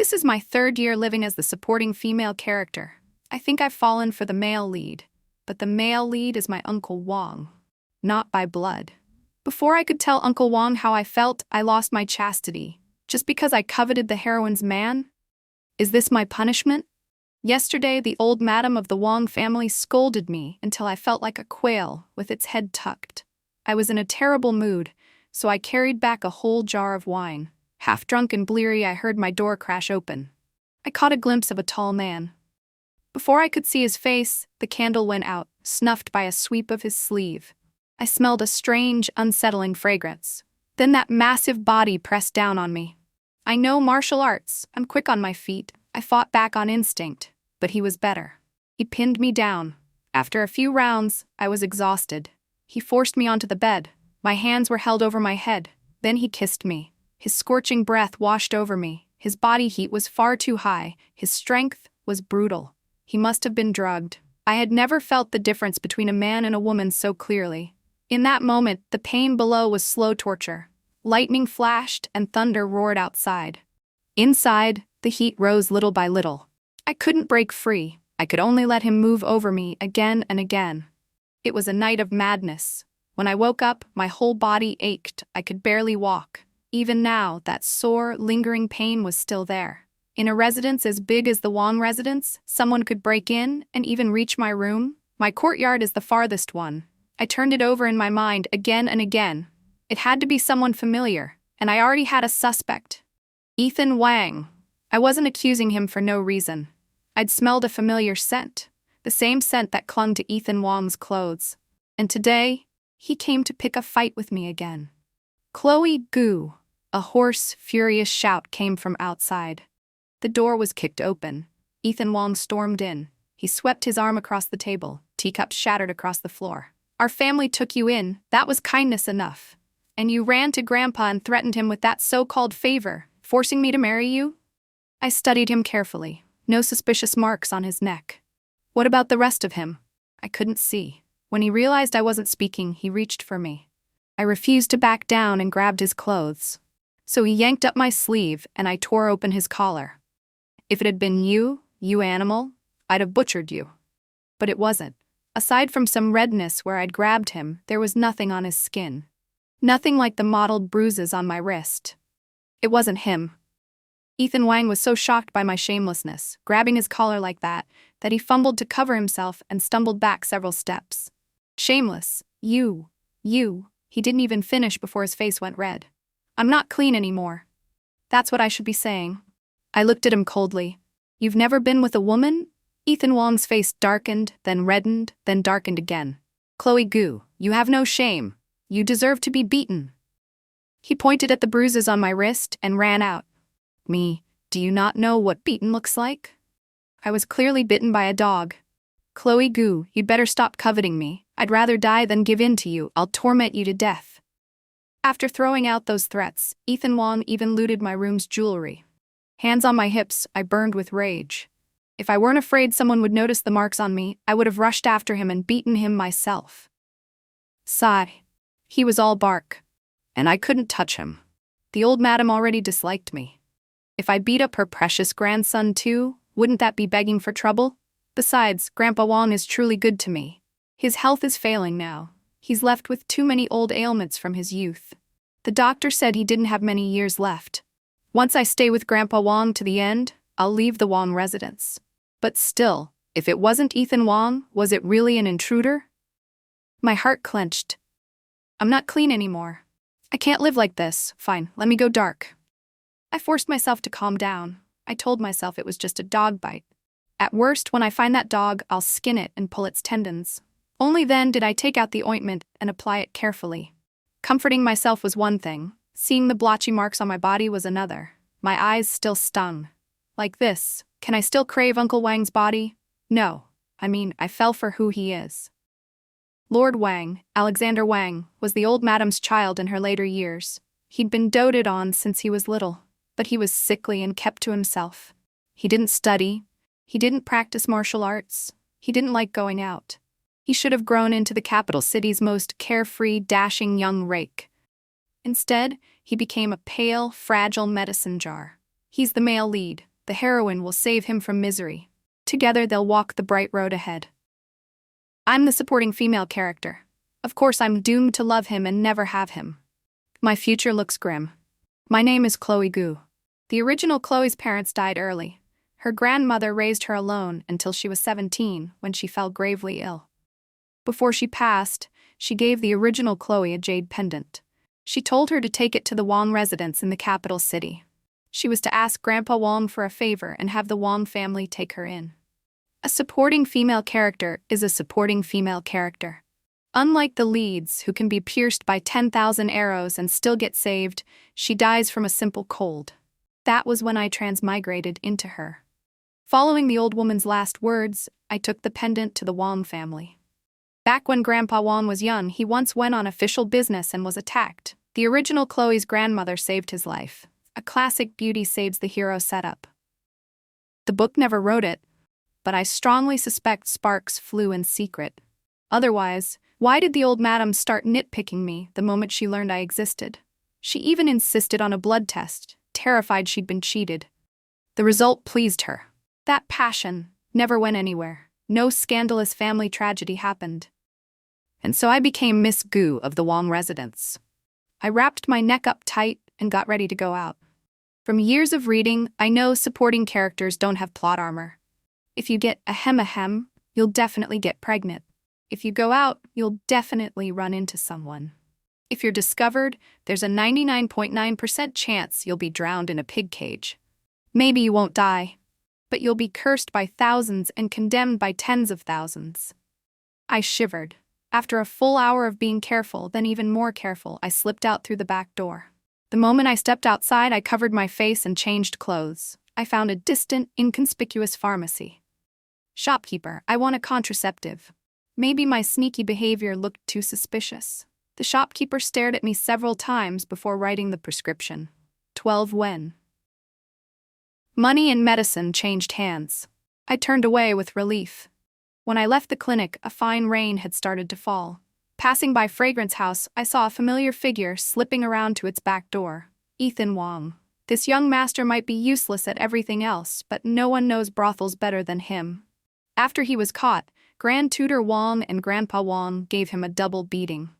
This is my third year living as the supporting female character. I think I've fallen for the male lead, but the male lead is my Uncle Wang. Not by blood. Before I could tell Uncle Wang how I felt, I lost my chastity. Just because I coveted the heroine's man? Is this my punishment? Yesterday, the old madam of the Wang family scolded me until I felt like a quail with its head tucked. I was in a terrible mood, so I carried back a whole jar of wine. Half drunk and bleary, I heard my door crash open. I caught a glimpse of a tall man. Before I could see his face, the candle went out, snuffed by a sweep of his sleeve. I smelled a strange, unsettling fragrance. Then that massive body pressed down on me. I know martial arts. I'm quick on my feet. I fought back on instinct, but he was better. He pinned me down. After a few rounds, I was exhausted. He forced me onto the bed. My hands were held over my head. Then he kissed me. His scorching breath washed over me. His body heat was far too high. His strength was brutal. He must have been drugged. I had never felt the difference between a man and a woman so clearly. In that moment, the pain below was slow torture. Lightning flashed and thunder roared outside. Inside, the heat rose little by little. I couldn't break free. I could only let him move over me again and again. It was a night of madness. When I woke up, my whole body ached. I could barely walk. Even now, that sore, lingering pain was still there. In a residence as big as the Wang residence, someone could break in and even reach my room. My courtyard is the farthest one. I turned it over in my mind again and again. It had to be someone familiar, and I already had a suspect. Uncle Wang. I wasn't accusing him for no reason. I'd smelled a familiar scent, the same scent that clung to Uncle Wang's clothes. And today, he came to pick a fight with me again. Chloe Gu. A hoarse, furious shout came from outside. The door was kicked open. Uncle Wang stormed in. He swept his arm across the table. Teacups shattered across the floor. Our family took you in. That was kindness enough. And you ran to Grandpa and threatened him with that so-called favor, forcing me to marry you? I studied him carefully. No suspicious marks on his neck. What about the rest of him? I couldn't see. When he realized I wasn't speaking, he reached for me. I refused to back down and grabbed his clothes. So he yanked up my sleeve and I tore open his collar. If it had been you animal, I'd have butchered you. But it wasn't. Aside from some redness where I'd grabbed him, there was nothing on his skin. Nothing like the mottled bruises on my wrist. It wasn't him. Uncle Wang was so shocked by my shamelessness, grabbing his collar like that he fumbled to cover himself and stumbled back several steps. Shameless. You. He didn't even finish before his face went red. I'm not clean anymore. That's what I should be saying. I looked at him coldly. You've never been with a woman? Uncle Wang's face darkened, then reddened, then darkened again. Chloe Gu, you have no shame. You deserve to be beaten. He pointed at the bruises on my wrist and ran out. Me, do you not know what beaten looks like? I was clearly bitten by a dog. Chloe Gu, you'd better stop coveting me. I'd rather die than give in to you. I'll torment you to death. After throwing out those threats, Uncle Wang even looted my room's jewelry. Hands on my hips, I burned with rage. If I weren't afraid someone would notice the marks on me, I would have rushed after him and beaten him myself. Sigh. He was all bark. And I couldn't touch him. The old madam already disliked me. If I beat up her precious grandson too, wouldn't that be begging for trouble? Besides, Grandpa Wang is truly good to me. His health is failing now. He's left with too many old ailments from his youth. The doctor said he didn't have many years left. Once I stay with Grandpa Wang to the end, I'll leave the Wang residence. But still, if it wasn't Uncle Wang, was it really an intruder? My heart clenched. I'm not clean anymore. I can't live like this. Fine, let me go dark. I forced myself to calm down. I told myself it was just a dog bite. At worst, when I find that dog, I'll skin it and pull its tendons. Only then did I take out the ointment and apply it carefully. Comforting myself was one thing. Seeing the blotchy marks on my body was another. My eyes still stung. Like this, can I still crave Uncle Wang's body? No. I fell for who he is. Lord Wang, Alexander Wang, was the old madam's child in her later years. He'd been doted on since he was little, but he was sickly and kept to himself. He didn't study. He didn't practice martial arts. He didn't like going out. He should have grown into the capital city's most carefree, dashing young rake. Instead, he became a pale, fragile medicine jar. He's the male lead, the heroine will save him from misery. Together they'll walk the bright road ahead. I'm the supporting female character. Of course I'm doomed to love him and never have him. My future looks grim. My name is Chloe Gu. The original Chloe's parents died early. Her grandmother raised her alone until she was 17 when she fell gravely ill. Before she passed, she gave the original Chloe a jade pendant. She told her to take it to the Wang residence in the capital city. She was to ask Grandpa Wang for a favor and have the Wang family take her in. A supporting female character is a supporting female character. Unlike the leads, who can be pierced by 10,000 arrows and still get saved, she dies from a simple cold. That was when I transmigrated into her. Following the old woman's last words, I took the pendant to the Wang family. Back when Grandpa Wang was young, he once went on official business and was attacked. The original Chloe's grandmother saved his life. A classic beauty saves the hero setup. The book never wrote it, but I strongly suspect sparks flew in secret. Otherwise, why did the old madam start nitpicking me the moment she learned I existed? She even insisted on a blood test, terrified she'd been cheated. The result pleased her. That passion never went anywhere. No scandalous family tragedy happened. And so I became Miss Gu of the Wang residence. I wrapped my neck up tight and got ready to go out. From years of reading, I know supporting characters don't have plot armor. If you get ahem, you'll definitely get pregnant. If you go out, you'll definitely run into someone. If you're discovered, there's a 99.9% chance you'll be drowned in a pig cage. Maybe you won't die, but you'll be cursed by thousands and condemned by tens of thousands. I shivered. After a full hour of being careful, then even more careful, I slipped out through the back door. The moment I stepped outside, I covered my face and changed clothes. I found a distant, inconspicuous pharmacy. Shopkeeper, I want a contraceptive. Maybe my sneaky behavior looked too suspicious. The shopkeeper stared at me several times before writing the prescription. 12 Wen. Money and medicine changed hands. I turned away with relief. When I left the clinic, a fine rain had started to fall. Passing by Fragrance House, I saw a familiar figure slipping around to its back door. Ethan Wang. This young master might be useless at everything else, but no one knows brothels better than him. After he was caught, Grand Tutor Wang and Grandpa Wang gave him a double beating.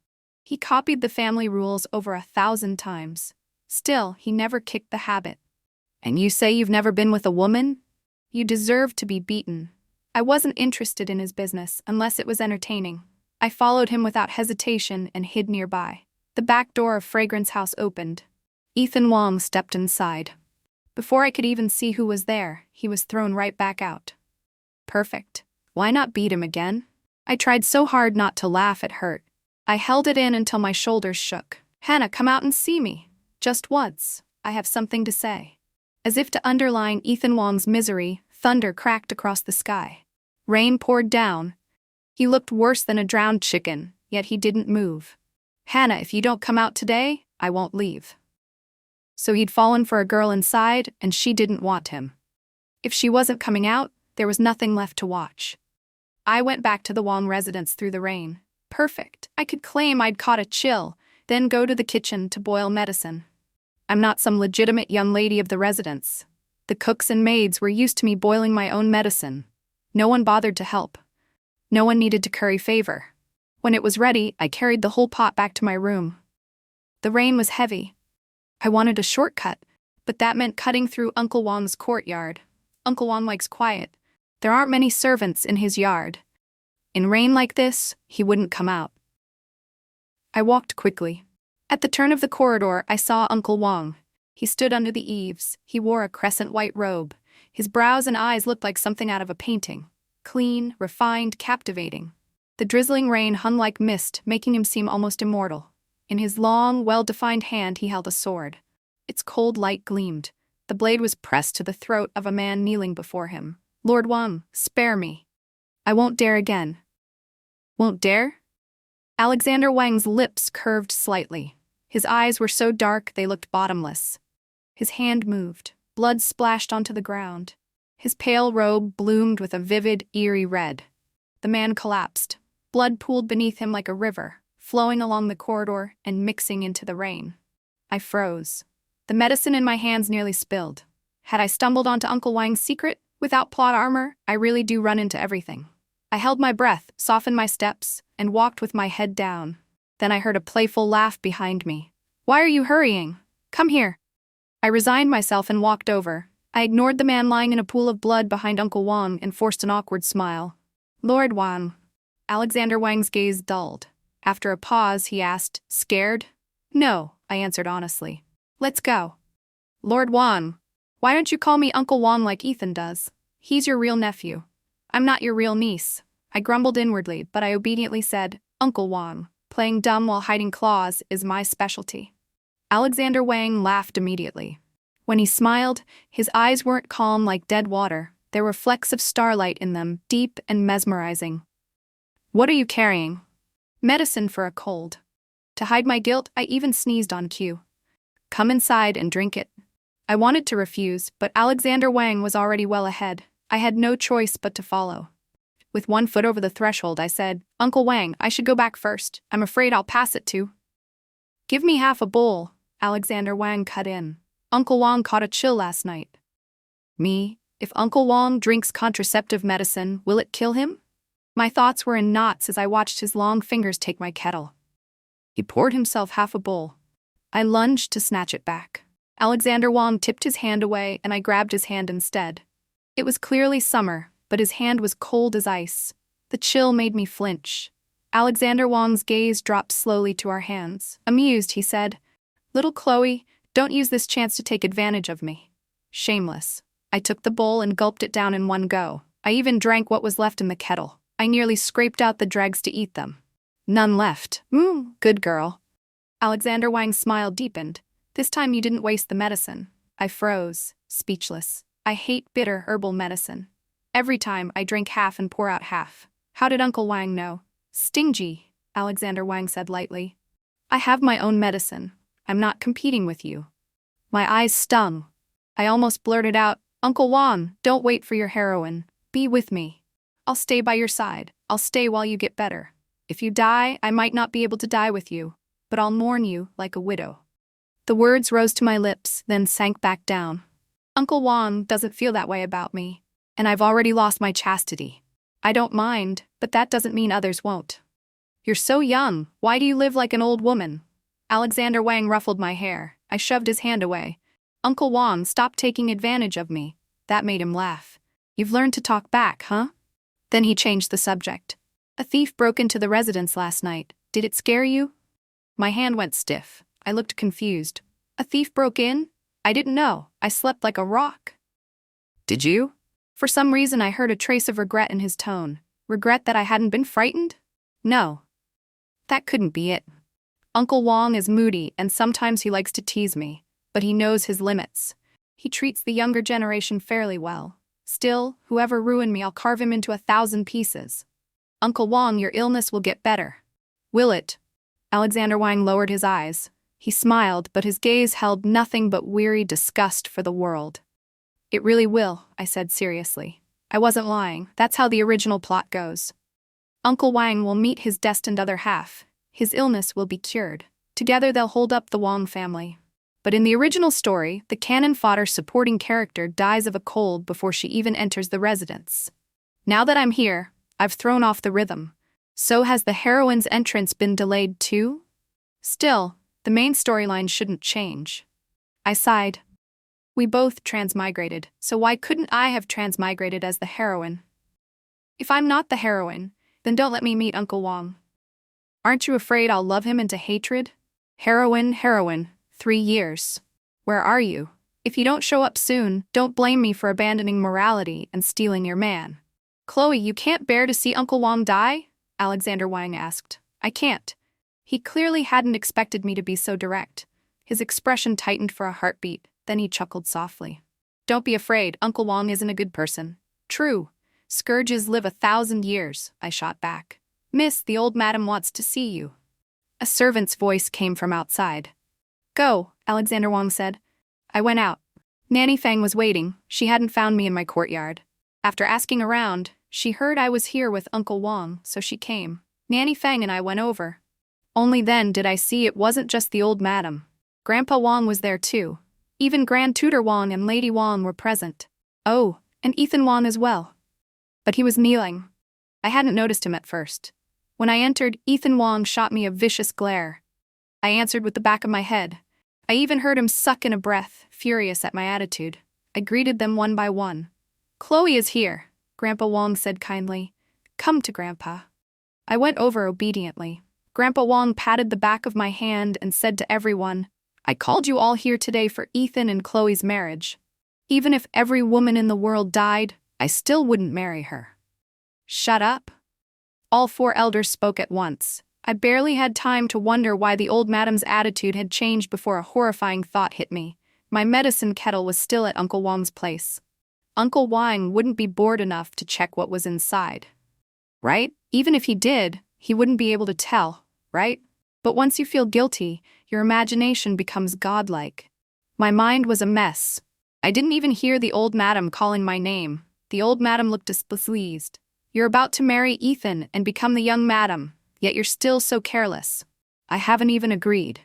He copied the family rules over 1,000 times. Still, he never kicked the habit. And you say you've never been with a woman? You deserve to be beaten. I wasn't interested in his business unless it was entertaining. I followed him without hesitation and hid nearby. The back door of Fragrance House opened. Ethan Wang stepped inside. Before I could even see who was there, he was thrown right back out. Perfect. Why not beat him again? I tried so hard not to laugh it hurt. I held it in until my shoulders shook. Hannah, come out and see me. Just once. I have something to say. As if to underline Ethan Wang's misery, thunder cracked across the sky. Rain poured down. He looked worse than a drowned chicken, yet he didn't move. Hannah, if you don't come out today, I won't leave. So he'd fallen for a girl inside, and she didn't want him. If she wasn't coming out, there was nothing left to watch. I went back to the Wang residence through the rain. Perfect. I could claim I'd caught a chill, then go to the kitchen to boil medicine. I'm not some legitimate young lady of the residence. The cooks and maids were used to me boiling my own medicine. No one bothered to help. No one needed to curry favor. When it was ready, I carried the whole pot back to my room. The rain was heavy. I wanted a shortcut, but that meant cutting through Uncle Wang's courtyard. Uncle Wang likes quiet. There aren't many servants in his yard. In rain like this, he wouldn't come out. I walked quickly. At the turn of the corridor, I saw Uncle Wang. He stood under the eaves. He wore a crescent white robe. His brows and eyes looked like something out of a painting. Clean, refined, captivating. The drizzling rain hung like mist, making him seem almost immortal. In his long, well-defined hand, he held a sword. Its cold light gleamed. The blade was pressed to the throat of a man kneeling before him. Lord Wang, spare me. I won't dare again. Won't dare? Alexander Wang's lips curved slightly. His eyes were so dark they looked bottomless. His hand moved. Blood splashed onto the ground. His pale robe bloomed with a vivid, eerie red. The man collapsed. Blood pooled beneath him like a river, flowing along the corridor and mixing into the rain. I froze. The medicine in my hands nearly spilled. Had I stumbled onto Uncle Wang's secret? Without plot armor, I really do run into everything. I held my breath, softened my steps, and walked with my head down. Then I heard a playful laugh behind me. "Why are you hurrying? Come here." I resigned myself and walked over. I ignored the man lying in a pool of blood behind Uncle Wang and forced an awkward smile. "Lord Wang." Alexander Wang's gaze dulled. After a pause, he asked, "Scared?" "No," I answered honestly. "Let's go." "Lord Wang, why don't you call me Uncle Wang like Ethan does? He's your real nephew. I'm not your real niece." I grumbled inwardly, but I obediently said, "Uncle Wang. Playing dumb while hiding claws is my specialty." Alexander Wang laughed immediately. When he smiled, his eyes weren't calm like dead water. There were flecks of starlight in them, deep and mesmerizing. "What are you carrying?" "Medicine for a cold." To hide my guilt, I even sneezed on cue. "Come inside and drink it." I wanted to refuse, but Alexander Wang was already well ahead. I had no choice but to follow. With one foot over the threshold, I said, "Uncle Wang, I should go back first. I'm afraid I'll pass it to." "Give me half a bowl," Alexander Wang cut in. "Uncle Wang caught a chill last night." "Me? If Uncle Wang drinks contraceptive medicine, will it kill him?" My thoughts were in knots as I watched his long fingers take my kettle. He poured himself half a bowl. I lunged to snatch it back. Alexander Wang tipped his hand away and I grabbed his hand instead. It was clearly summer, but his hand was cold as ice. The chill made me flinch. Alexander Wang's gaze dropped slowly to our hands. Amused, he said, "Little Chloe, don't use this chance to take advantage of me." Shameless. I took the bowl and gulped it down in one go. I even drank what was left in the kettle. I nearly scraped out the dregs to eat them. "None left. Good girl." Alexander Wang's smile deepened. "This time you didn't waste the medicine." I froze, speechless. I hate bitter herbal medicine. Every time I drink half and pour out half. How did Uncle Wang know? "Stingy," Alexander Wang said lightly. "I have my own medicine. I'm not competing with you." My eyes stung. I almost blurted out, "Uncle Wang, don't wait for your heroine. Be with me. I'll stay by your side. I'll stay while you get better. If you die, I might not be able to die with you, but I'll mourn you like a widow." The words rose to my lips, then sank back down. Uncle Wang doesn't feel that way about me, and I've already lost my chastity. I don't mind, but that doesn't mean others won't. "You're so young. Why do you live like an old woman?" Alexander Wang ruffled my hair. I shoved his hand away. "Uncle Wang, stop taking advantage of me." That made him laugh. "You've learned to talk back, huh?" Then he changed the subject. "A thief broke into the residence last night. Did it scare you?" My hand went stiff. I looked confused. "A thief broke in? I didn't know. I slept like a rock." "Did you?" For some reason I heard a trace of regret in his tone. Regret that I hadn't been frightened? No. That couldn't be it. Uncle Wang is moody and sometimes he likes to tease me, but he knows his limits. He treats the younger generation fairly well. Still, whoever ruined me, I'll carve him into 1,000 pieces. "Uncle Wang, your illness will get better." "Will it?" Alexander Wang lowered his eyes. He smiled, but his gaze held nothing but weary disgust for the world. "It really will," I said seriously. I wasn't lying. That's how the original plot goes. Uncle Wang will meet his destined other half. His illness will be cured. Together they'll hold up the Wang family. But in the original story, the cannon fodder supporting character dies of a cold before she even enters the residence. Now that I'm here, I've thrown off the rhythm. So has the heroine's entrance been delayed too? Still, the main storyline shouldn't change. I sighed. We both transmigrated, so why couldn't I have transmigrated as the heroine? If I'm not the heroine, then don't let me meet Uncle Wang. Aren't you afraid I'll love him into hatred? Heroine, 3 years. Where are you? If you don't show up soon, don't blame me for abandoning morality and stealing your man. Chloe, you can't bear to see Uncle Wang die? Alexander Wang asked. I can't. He clearly hadn't expected me to be so direct. His expression tightened for a heartbeat, then he chuckled softly. Don't be afraid, Uncle Wang isn't a good person. True. Scourges live 1,000 years, I shot back. Miss, the old madam wants to see you. A servant's voice came from outside. Go, Alexander Wang said. I went out. Nanny Fang was waiting. She hadn't found me in my courtyard. After asking around, she heard I was here with Uncle Wang, so she came. Nanny Fang and I went over. Only then did I see it wasn't just the old madam. Grandpa Wang was there too. Even Grand Tutor Wang and Lady Wang were present. Oh, and Ethan Wang as well. But he was kneeling. I hadn't noticed him at first. When I entered, Ethan Wang shot me a vicious glare. I answered with the back of my head. I even heard him suck in a breath, furious at my attitude. I greeted them one by one. "Chloe is here," Grandpa Wang said kindly. "Come to Grandpa." I went over obediently. Grandpa Wang patted the back of my hand and said to everyone, "I called you all here today for Ethan and Chloe's marriage. Even if every woman in the world died, I still wouldn't marry her." "Shut up." All four elders spoke at once. I barely had time to wonder why the old madam's attitude had changed before a horrifying thought hit me. My medicine kettle was still at Uncle Wang's place. Uncle Wang wouldn't be bored enough to check what was inside. Right? Even if he did, he wouldn't be able to tell, right? But once you feel guilty, your imagination becomes godlike. My mind was a mess. I didn't even hear the old madam calling my name. The old madam looked displeased. "You're about to marry Ethan and become the young madam, yet you're still so careless. I haven't even agreed.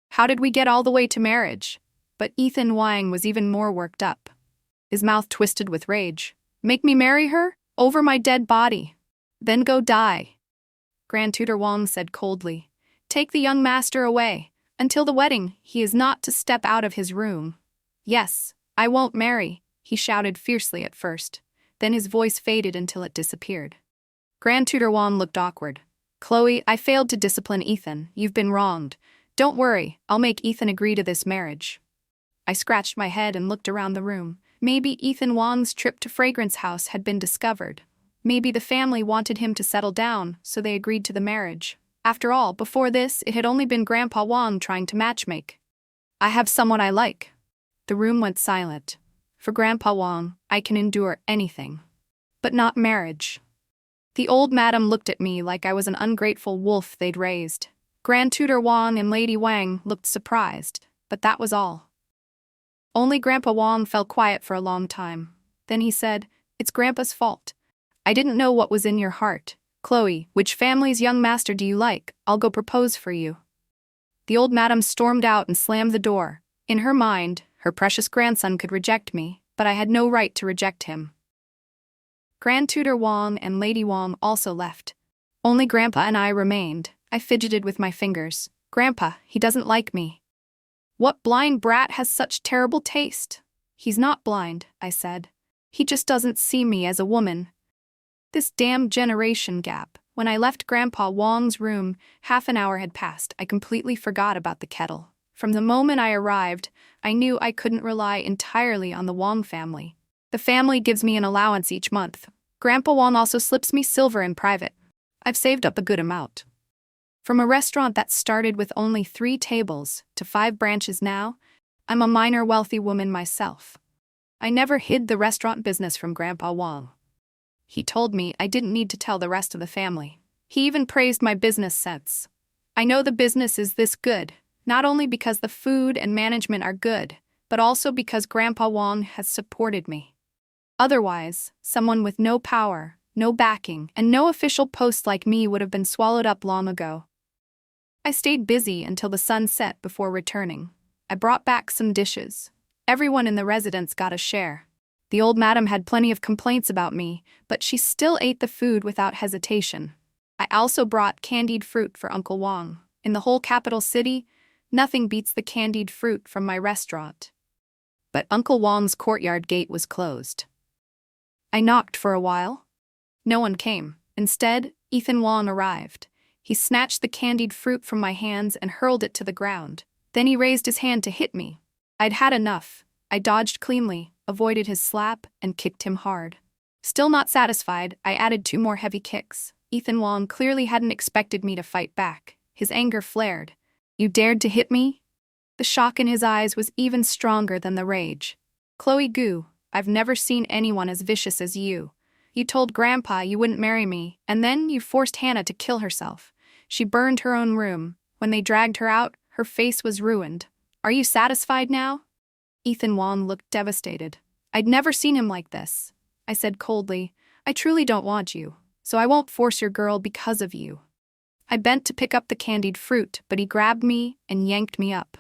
How did we get all the way to marriage?" But Ethan Wang was even more worked up. His mouth twisted with rage. "Make me marry her? Over my dead body. Then go die." Grand Tutor Wang said coldly, "Take the young master away. Until the wedding, he is not to step out of his room." "Yes, I won't marry," he shouted fiercely at first. Then his voice faded until it disappeared. Grand Tutor Wang looked awkward. "Chloe, I failed to discipline Ethan. You've been wronged. Don't worry, I'll make Ethan agree to this marriage." I scratched my head and looked around the room. Maybe Ethan Wang's trip to Fragrance House had been discovered. Maybe the family wanted him to settle down, so they agreed to the marriage. After all, before this, it had only been Grandpa Wang trying to matchmake. "I have someone I like." The room went silent. For Grandpa Wang, I can endure anything. But not marriage. The old madam looked at me like I was an ungrateful wolf they'd raised. Grand Tutor Wang and Lady Wang looked surprised, but that was all. Only Grandpa Wang fell quiet for a long time. Then he said, "It's Grandpa's fault. I didn't know what was in your heart. Chloe, which family's young master do you like? I'll go propose for you." The old madam stormed out and slammed the door. In her mind, her precious grandson could reject me, but I had no right to reject him. Grand Tutor Wang and Lady Wang also left. Only Grandpa and I remained. I fidgeted with my fingers. "Grandpa, he doesn't like me." "What blind brat has such terrible taste?" "He's not blind," I said. "He just doesn't see me as a woman." This damn generation gap. When I left Grandpa Wang's room, half an hour had passed. I completely forgot about the kettle. From the moment I arrived, I knew I couldn't rely entirely on the Wang family. The family gives me an allowance each month. Grandpa Wang also slips me silver in private. I've saved up a good amount. From a restaurant that started with only 3 tables to 5 branches now, I'm a minor wealthy woman myself. I never hid the restaurant business from Grandpa Wang. He told me I didn't need to tell the rest of the family. He even praised my business sense. I know the business is this good, not only because the food and management are good, but also because Grandpa Wang has supported me. Otherwise, someone with no power, no backing, and no official post like me would have been swallowed up long ago. I stayed busy until the sun set before returning. I brought back some dishes. Everyone in the residence got a share. The old madam had plenty of complaints about me, but she still ate the food without hesitation. I also brought candied fruit for Uncle Wang. In the whole capital city, nothing beats the candied fruit from my restaurant. But Uncle Wang's courtyard gate was closed. I knocked for a while. No one came. Instead, Ethan Wang arrived. He snatched the candied fruit from my hands and hurled it to the ground. Then he raised his hand to hit me. I'd had enough. I dodged cleanly, avoided his slap, and kicked him hard. Still not satisfied, I added 2 more heavy kicks. Ethan Wang clearly hadn't expected me to fight back. His anger flared. "You dared to hit me?" The shock in his eyes was even stronger than the rage. "Chloe Gu, I've never seen anyone as vicious as you. You told Grandpa you wouldn't marry me, and then you forced Hannah to kill herself. She burned her own room. When they dragged her out, her face was ruined. Are you satisfied now?" Ethan Wang looked devastated. I'd never seen him like this. I said coldly, "I truly don't want you, so I won't force your girl because of you." I bent to pick up the candied fruit, but he grabbed me and yanked me up.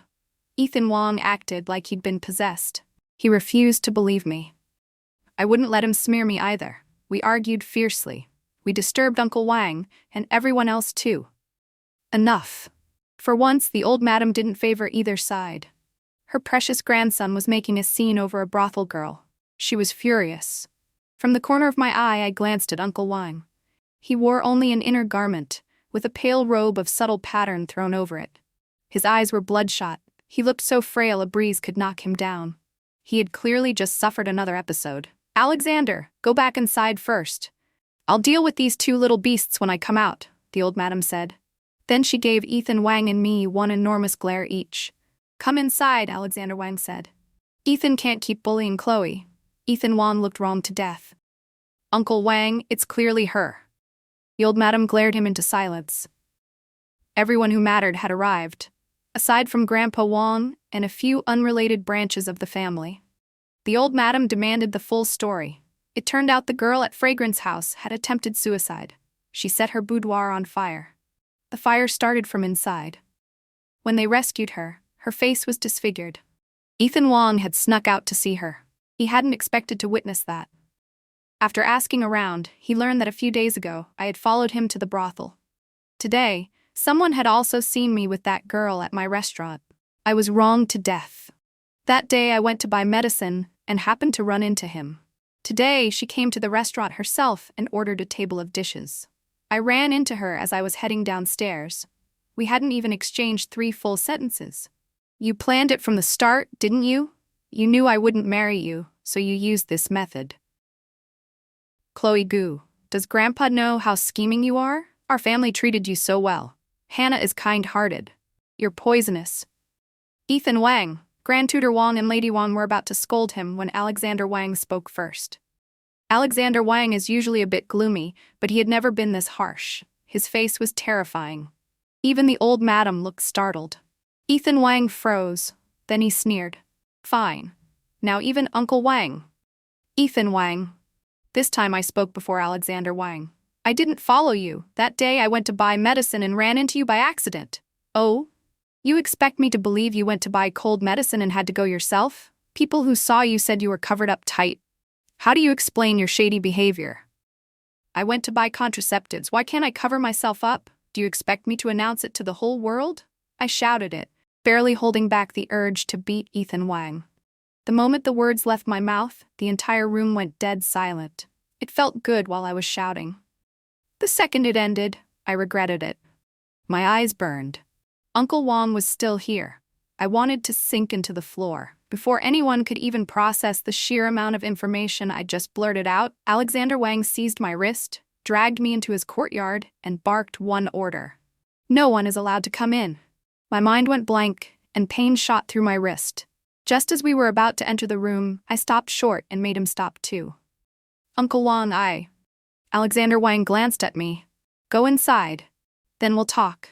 Ethan Wang acted like he'd been possessed. He refused to believe me. I wouldn't let him smear me either. We argued fiercely. We disturbed Uncle Wang, and everyone else too. Enough. For once, the old madam didn't favor either side. Her precious grandson was making a scene over a brothel girl. She was furious. From the corner of my eye, I glanced at Uncle Wang. He wore only an inner garment, with a pale robe of subtle pattern thrown over it. His eyes were bloodshot. He looked so frail a breeze could knock him down. He had clearly just suffered another episode. "Alexander, go back inside first. I'll deal with these two little beasts when I come out," the old madam said. Then she gave Ethan Wang and me one enormous glare each. "Come inside," Alexander Wang said. "Ethan can't keep bullying Chloe." Ethan Wang looked wrong to death. "Uncle Wang, it's clearly her." The old madam glared him into silence. Everyone who mattered had arrived, aside from Grandpa Wang and a few unrelated branches of the family. The old madam demanded the full story. It turned out the girl at Fragrance House had attempted suicide. She set her boudoir on fire. The fire started from inside. When they rescued her, her face was disfigured. Ethan Wang had snuck out to see her. He hadn't expected to witness that. After asking around, he learned that a few days ago I had followed him to the brothel. Today, someone had also seen me with that girl at my restaurant. I was wronged to death. That day I went to buy medicine and happened to run into him. Today she came to the restaurant herself and ordered a table of dishes. I ran into her as I was heading downstairs. We hadn't even exchanged 3 full sentences. "You planned it from the start, didn't you? You knew I wouldn't marry you, so you used this method." "Chloe Gu, does Grandpa know how scheming you are? Our family treated you so well. Hannah is kind-hearted. You're poisonous." Ethan Wang, Grand Tutor Wang and Lady Wang were about to scold him when Alexander Wang spoke first. Alexander Wang is usually a bit gloomy, but he had never been this harsh. His face was terrifying. Even the old madam looked startled. Ethan Wang froze. Then he sneered. "Fine. Now even Uncle Wang." "Ethan Wang." This time I spoke before Alexander Wang. "I didn't follow you. That day I went to buy medicine and ran into you by accident." "Oh? You expect me to believe you went to buy cold medicine and had to go yourself? People who saw you said you were covered up tight. How do you explain your shady behavior?" "I went to buy contraceptives. Why can't I cover myself up? Do you expect me to announce it to the whole world?" I shouted it, barely holding back the urge to beat Ethan Wang. The moment the words left my mouth, the entire room went dead silent. It felt good while I was shouting. The second it ended, I regretted it. My eyes burned. Uncle Wang was still here. I wanted to sink into the floor. Before anyone could even process the sheer amount of information I just blurted out, Alexander Wang seized my wrist, dragged me into his courtyard, and barked one order. "No one is allowed to come in." My mind went blank, and pain shot through my wrist. Just as we were about to enter the room, I stopped short and made him stop too. "Uncle Wang, Alexander Wang glanced at me. "Go inside. Then we'll talk."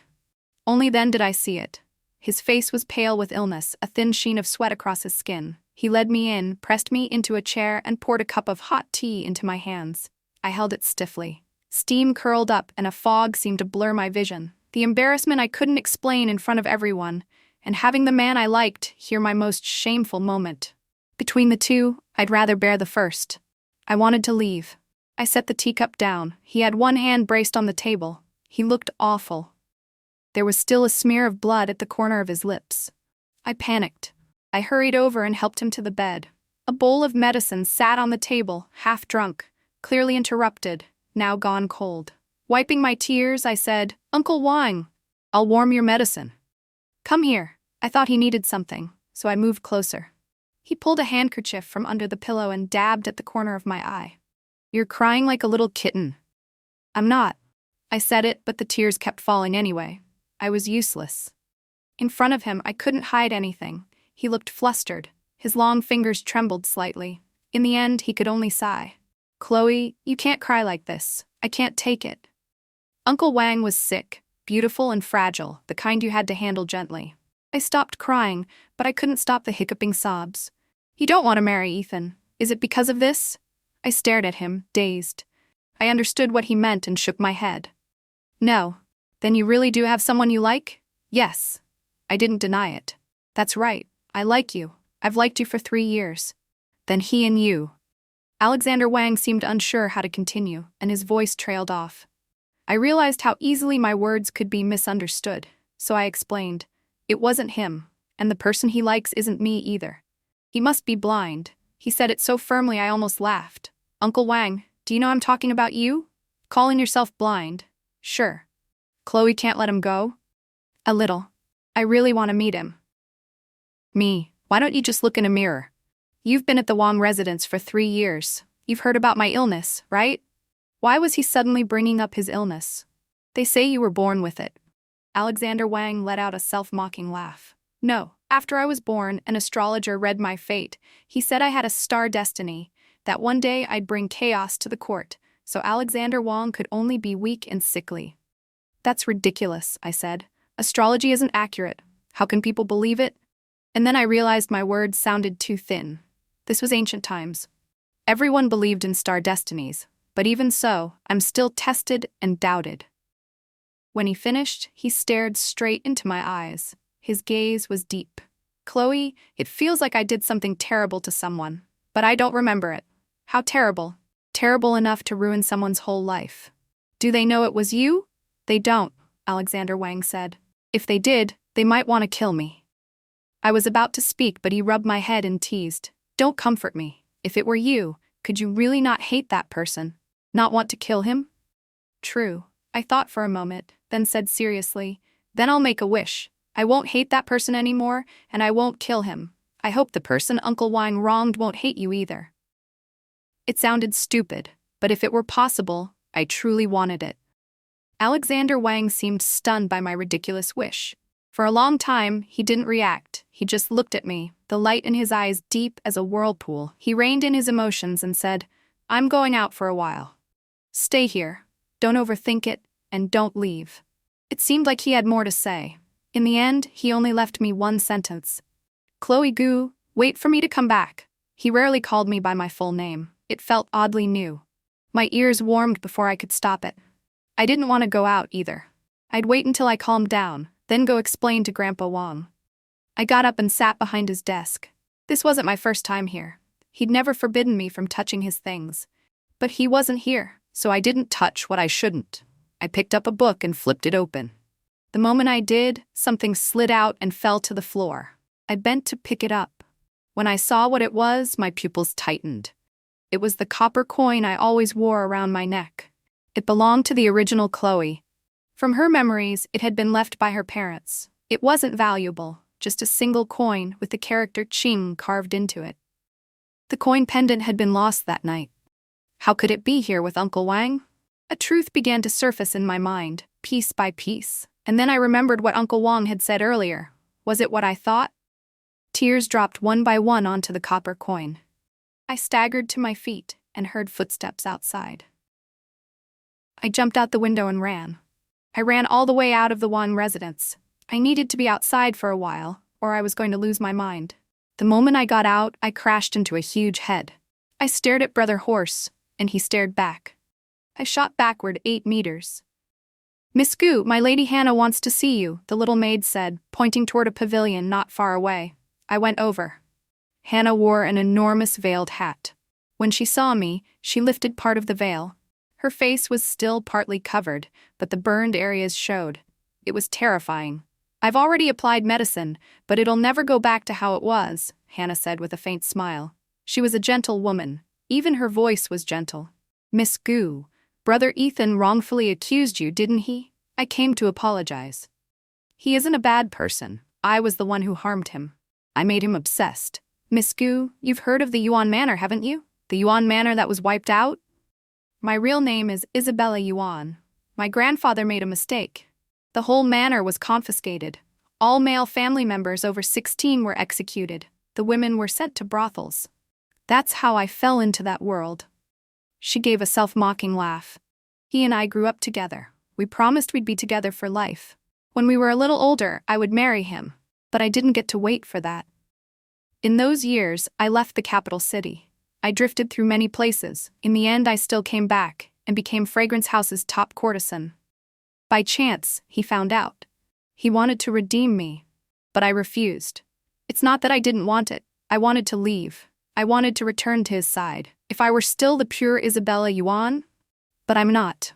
Only then did I see it. His face was pale with illness, a thin sheen of sweat across his skin. He led me in, pressed me into a chair, and poured a cup of hot tea into my hands. I held it stiffly. Steam curled up, and a fog seemed to blur my vision. The embarrassment I couldn't explain in front of everyone, and having the man I liked hear my most shameful moment. Between the two, I'd rather bear the first. I wanted to leave. I set the teacup down. He had one hand braced on the table. He looked awful. There was still a smear of blood at the corner of his lips. I panicked. I hurried over and helped him to the bed. A bowl of medicine sat on the table, half drunk, clearly interrupted, now gone cold. Wiping my tears, I said, "Uncle Wang, I'll warm your medicine. Come here." I thought he needed something, so I moved closer. He pulled a handkerchief from under the pillow and dabbed at the corner of my eye. "You're crying like a little kitten." "I'm not." I said it, but the tears kept falling anyway. I was useless. In front of him, I couldn't hide anything. He looked flustered. His long fingers trembled slightly. In the end, he could only sigh. "Chloe, you can't cry like this. I can't take it." Uncle Wang was sick, beautiful and fragile, the kind you had to handle gently. I stopped crying, but I couldn't stop the hiccuping sobs. "You don't want to marry Ethan. Is it because of this?" I stared at him, dazed. I understood what he meant and shook my head. "No." "Then you really do have someone you like?" "Yes." I didn't deny it. That's right. I like you. I've liked you for 3 years. Then he and you. Alexander Wang seemed unsure how to continue, and his voice trailed off. I realized how easily my words could be misunderstood, so I explained. It wasn't him, and the person he likes isn't me either. He must be blind. He said it so firmly I almost laughed. Uncle Wang, do you know I'm talking about you? Calling yourself blind? Sure. Chloe can't let him go? A little. I really want to meet him. Me, why don't you just look in a mirror? You've been at the Wang residence for 3 years. You've heard about my illness, right? Why was he suddenly bringing up his illness? They say you were born with it. Alexander Wang let out a self-mocking laugh. No, after I was born, an astrologer read my fate. He said I had a star destiny, that one day I'd bring chaos to the court, so Alexander Wang could only be weak and sickly. That's ridiculous, I said. Astrology isn't accurate. How can people believe it? And then I realized my words sounded too thin. This was ancient times. Everyone believed in star destinies, but even so, I'm still tested and doubted. When he finished, he stared straight into my eyes. His gaze was deep. Chloe, it feels like I did something terrible to someone, but I don't remember it. How terrible? Terrible enough to ruin someone's whole life. Do they know it was you? They don't, Alexander Wang said. If they did, they might want to kill me. I was about to speak, but he rubbed my head and teased. Don't comfort me. If it were you, could you really not hate that person? Not want to kill him? True. I thought for a moment, then said seriously, then I'll make a wish. I won't hate that person anymore, and I won't kill him. I hope the person Uncle Wang wronged won't hate you either. It sounded stupid, but if it were possible, I truly wanted it. Alexander Wang seemed stunned by my ridiculous wish. For a long time, he didn't react. He just looked at me, the light in his eyes deep as a whirlpool. He reined in his emotions and said, I'm going out for a while. Stay here. Don't overthink it, and don't leave. It seemed like he had more to say. In the end, he only left me one sentence. Chloe Gu, wait for me to come back. He rarely called me by my full name. It felt oddly new. My ears warmed before I could stop it. I didn't want to go out either. I'd wait until I calmed down, then go explain to Grandpa Wang. I got up and sat behind his desk. This wasn't my first time here. He'd never forbidden me from touching his things. But he wasn't here, so I didn't touch what I shouldn't. I picked up a book and flipped it open. The moment I did, something slid out and fell to the floor. I bent to pick it up. When I saw what it was, my pupils tightened. It was the copper coin I always wore around my neck. It belonged to the original Chloe. From her memories, it had been left by her parents. It wasn't valuable, just a single coin with the character Qing carved into it. The coin pendant had been lost that night. How could it be here with Uncle Wang? A truth began to surface in my mind, piece by piece, and then I remembered what Uncle Wang had said earlier. Was it what I thought? Tears dropped one by one onto the copper coin. I staggered to my feet and heard footsteps outside. I jumped out the window and ran. I ran all the way out of the Wang residence. I needed to be outside for a while, or I was going to lose my mind. The moment I got out, I crashed into a huge head. I stared at Brother Horse, and he stared back. I shot backward 8 meters. Miss Gu, my Lady Hannah wants to see you, the little maid said, pointing toward a pavilion not far away. I went over. Hannah wore an enormous veiled hat. When she saw me, she lifted part of the veil. Her face was still partly covered, but the burned areas showed. It was terrifying. I've already applied medicine, but it'll never go back to how it was, Hannah said with a faint smile. She was a gentle woman. Even her voice was gentle. Miss Gu, Brother Ethan wrongfully accused you, didn't he? I came to apologize. He isn't a bad person. I was the one who harmed him. I made him obsessed. Miss Gu, you've heard of the Yuan Manor, haven't you? The Yuan Manor that was wiped out? My real name is Isabella Yuan. My grandfather made a mistake. The whole manor was confiscated. All male family members over 16 were executed. The women were sent to brothels. That's how I fell into that world. She gave a self-mocking laugh. He and I grew up together. We promised we'd be together for life. When we were a little older, I would marry him, but I didn't get to wait for that. In those years, I left the capital city. I drifted through many places. In the end, I still came back and became Fragrance House's top courtesan. By chance, he found out. He wanted to redeem me, but I refused. It's not that I didn't want it. I wanted to leave. I wanted to return to his side. If I were still the pure Isabella Yuan? But I'm not.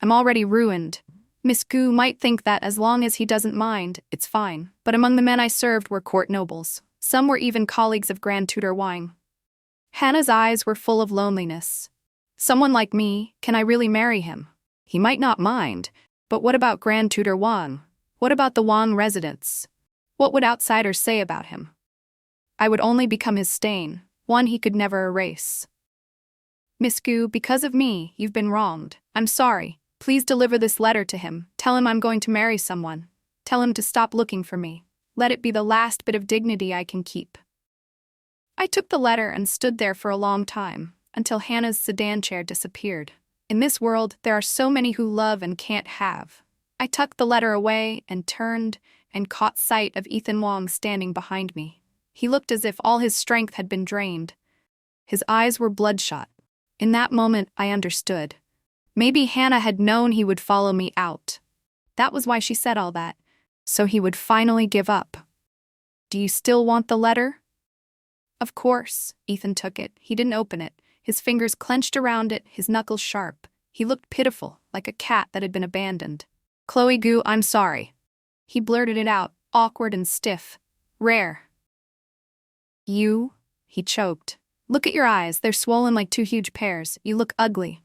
I'm already ruined. Miss Gu might think that as long as he doesn't mind, it's fine. But among the men I served were court nobles. Some were even colleagues of Grand Tutor Wang. Hannah's eyes were full of loneliness. Someone like me, can I really marry him? He might not mind, but what about Grand Tutor Wang? What about the Wang residents? What would outsiders say about him? I would only become his stain, one he could never erase. Miss Gu, because of me, you've been wronged. I'm sorry. Please deliver this letter to him. Tell him I'm going to marry someone. Tell him to stop looking for me. Let it be the last bit of dignity I can keep. I took the letter and stood there for a long time, until Hannah's sedan chair disappeared. In this world, there are so many who love and can't have. I tucked the letter away and turned and caught sight of Ethan Wang standing behind me. He looked as if all his strength had been drained. His eyes were bloodshot. In that moment, I understood. Maybe Hannah had known he would follow me out. That was why she said all that. So he would finally give up. Do you still want the letter? Of course. Ethan took it. He didn't open it. His fingers clenched around it, his knuckles sharp. He looked pitiful, like a cat that had been abandoned. Chloe Gu, I'm sorry. He blurted it out, awkward and stiff. Rare. You? He choked. Look at your eyes, they're swollen like two huge pears. You look ugly.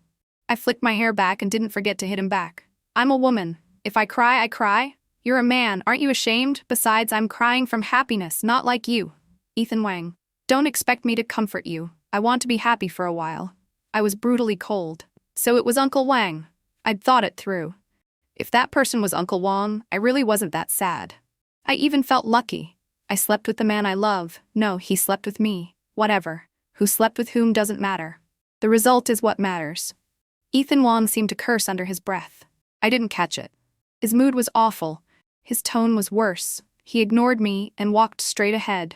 I flicked my hair back and didn't forget to hit him back. I'm a woman. If I cry, I cry. You're a man, aren't you ashamed? Besides, I'm crying from happiness, not like you. Ethan Wang. Don't expect me to comfort you. I want to be happy for a while. I was brutally cold. So it was Uncle Wang. I'd thought it through. If that person was Uncle Wang, I really wasn't that sad. I even felt lucky. I slept with the man I love. No, he slept with me. Whatever. Who slept with whom doesn't matter. The result is what matters. Ethan Wang seemed to curse under his breath. I didn't catch it. His mood was awful. His tone was worse. He ignored me and walked straight ahead.